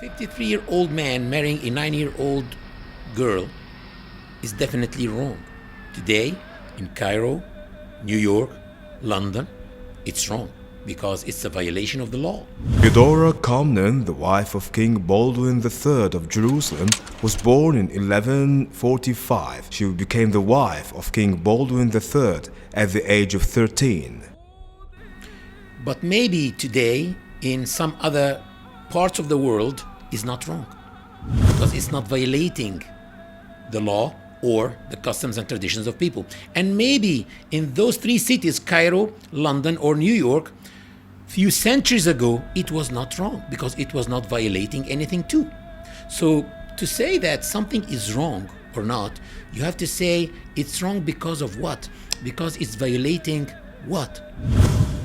53-year-old man marrying a 9-year-old girl is definitely wrong. Today, in Cairo, New York, London, it's wrong because it's a violation of the law. Eudora Comnene, the wife of King Baldwin III of Jerusalem, was born in 1145. She became the wife of King Baldwin III at the age of 13. But maybe today, in some other parts of the world, is not wrong because it's not violating the law or the customs and traditions of people. And maybe in those three cities, Cairo, London, or New York, few centuries ago, it was not wrong because it was not violating anything too. So to say that something is wrong or not, you have to say it's wrong because of what? Because it's violating what?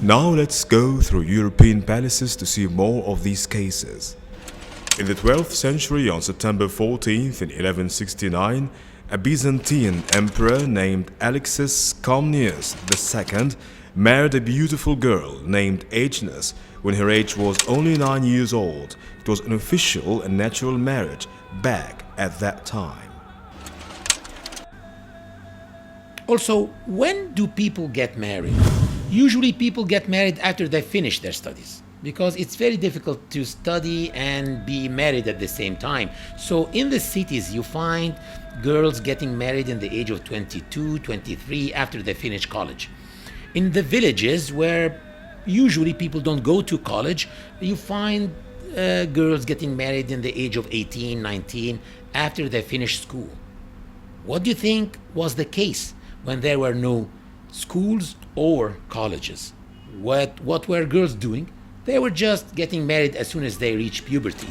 Now let's go through European palaces to see more of these cases. In the 12th century, on September 14th in 1169, a Byzantine emperor named Alexis Comnenus II married a beautiful girl named Agnes when her age was only 9 years old. It was an official and natural marriage back at that time. Also, when do people get married? Usually people get married after they finish their studies because it's very difficult to study and be married at the same time. So in the cities, you find girls getting married in the age of 22, 23 after they finish college. In the villages where usually people don't go to college, you find girls getting married in the age of 18, 19 after they finish school. What do you think was the case when there were no schools or colleges? What were girls doing? They were just getting married as soon as they reached puberty.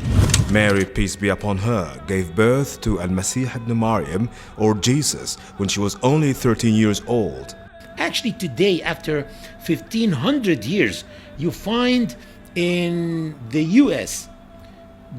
Mary, peace be upon her, gave birth to Al-Masih ibn Maryam, or Jesus, when she was only 13 years old. Actually, today, after 1500 years, you find in the US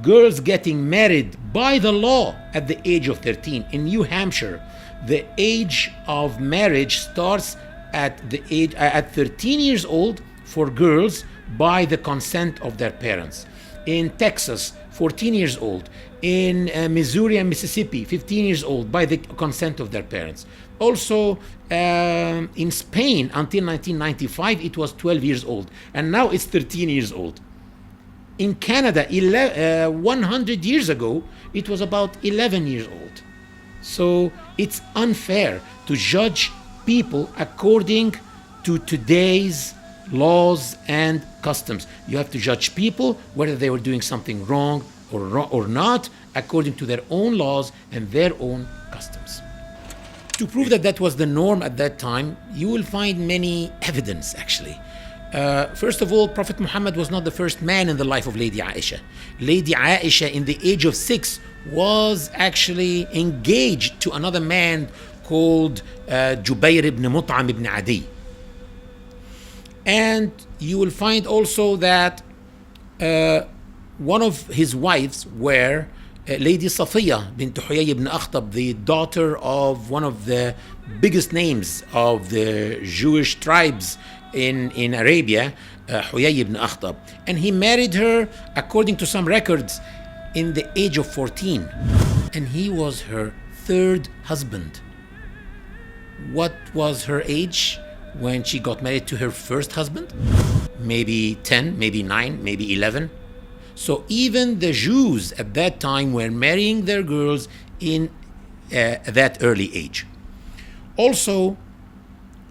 girls getting married by the law at the age of 13. In New Hampshire, the age of marriage starts at 13 years old for girls by the consent of their parents. In Texas, 14 years old. In Missouri and Mississippi, 15 years old by the consent of their parents. Also, in Spain, until 1995, it was 12 years old. And now it's 13 years old. In Canada, 100 years ago, it was about 11 years old. So it's unfair to judge people according to today's laws and customs. You have to judge people whether they were doing something wrong or not according to their own laws and their own customs. To prove that that was the norm at that time, you will find many evidence actually. First of all, Prophet Muhammad was not the first man in the life of Lady Aisha. Lady Aisha, in the age of 6, was actually engaged to another man called Jubayr ibn Mut'am ibn Adi. And you will find also that one of his wives were Lady Safiya bint Huyay ibn Akhtab, the daughter of one of the biggest names of the Jewish tribes in Arabia, Huyay ibn Akhtab. And he married her, according to some records, in the age of 14. And he was her third husband. What was her age when she got married to her first husband? Maybe 10, maybe 9, maybe 11. So even the Jews at that time were marrying their girls in that early age. Also,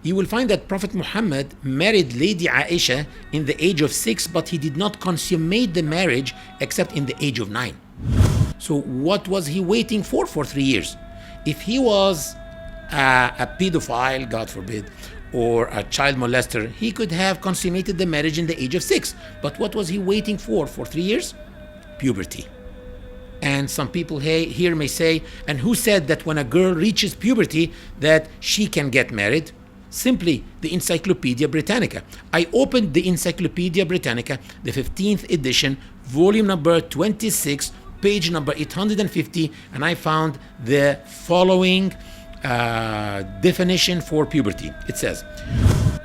you will find that Prophet Muhammad married Lady Aisha in the age of 6, but he did not consummate the marriage except in the age of 9. So what was he waiting for 3 years? If he was a pedophile, God forbid, or a child molester, he could have consummated the marriage in the age of 6. But what was he waiting for 3 years? Puberty. And some people here may say, and who said that when a girl reaches puberty that she can get married? Simply the Encyclopedia Britannica. I opened the Encyclopedia Britannica, the 15th edition, volume number 26, page number 850, and I found the following definition for puberty. It says,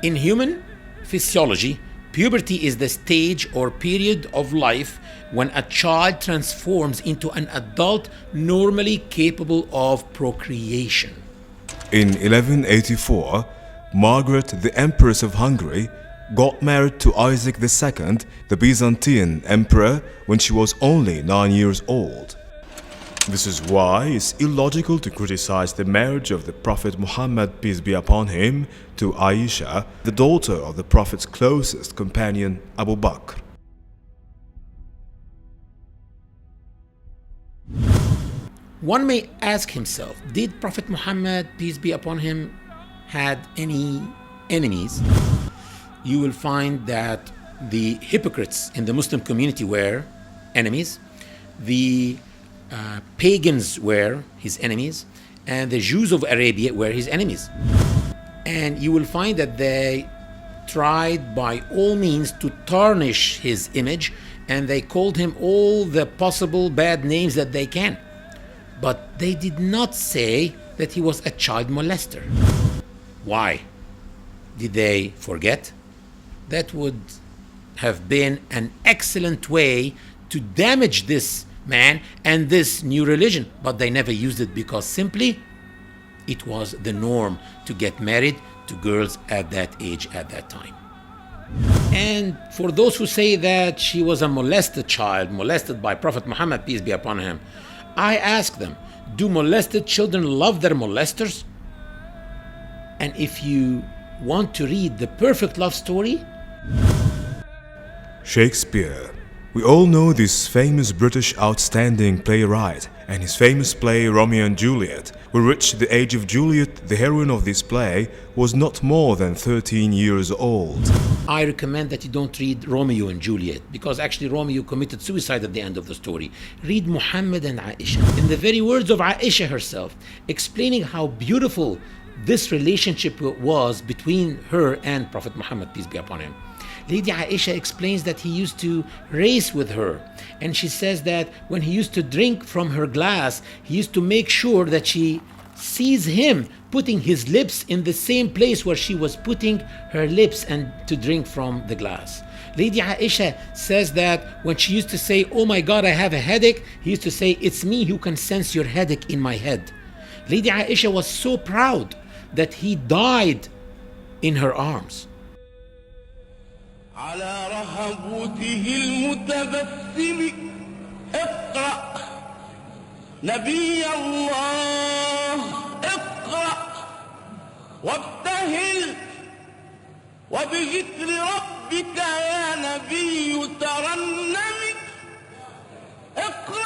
in human physiology, Puberty is the stage or period of life when a child transforms into an adult normally capable of procreation. In 1184, Margaret, the Empress of Hungary, got married to Isaac II, the Byzantine emperor, when she was only 9 years old. This is why it's illogical to criticize the marriage of the Prophet Muhammad, peace be upon him, to Aisha, the daughter of the Prophet's closest companion, Abu Bakr. One may ask himself, did Prophet Muhammad, peace be upon him, had any enemies? You will find that the hypocrites in the Muslim community were enemies, the pagans were his enemies, and the Jews of Arabia were his enemies. And you will find that they tried by all means to tarnish his image, and they called him all the possible bad names that they can. But they did not say that he was a child molester. Why? Did they forget? That would have been an excellent way to damage this man and this new religion, but they never used it because simply it was the norm to get married to girls at that age at that time. And for those who say that she was a molested child, molested by Prophet Muhammad, peace be upon him, I ask them, do molested children love their molesters? And if you want to read the perfect love story, Shakespeare. We all know this famous British outstanding playwright and his famous play Romeo and Juliet, with which the age of Juliet, the heroine of this play, was not more than 13 years old. I recommend that you don't read Romeo and Juliet, because actually Romeo committed suicide at the end of the story. Read Muhammad and Aisha. In the very words of Aisha herself, explaining how beautiful this relationship was between her and Prophet Muhammad, peace be upon him. Lady Aisha explains that he used to race with her, and she says that when he used to drink from her glass, he used to make sure that she sees him putting his lips in the same place where she was putting her lips and to drink from the glass. Lady Aisha says that when she used to say, "Oh my God, I have a headache," he used to say, "It's me who can sense your headache in my head." Lady Aisha was so proud that he died in her arms. على رهبته المتبسم اقرأ نبي الله اقرأ وابتهل وبذكر ربك يا نبي ترنم اقرأ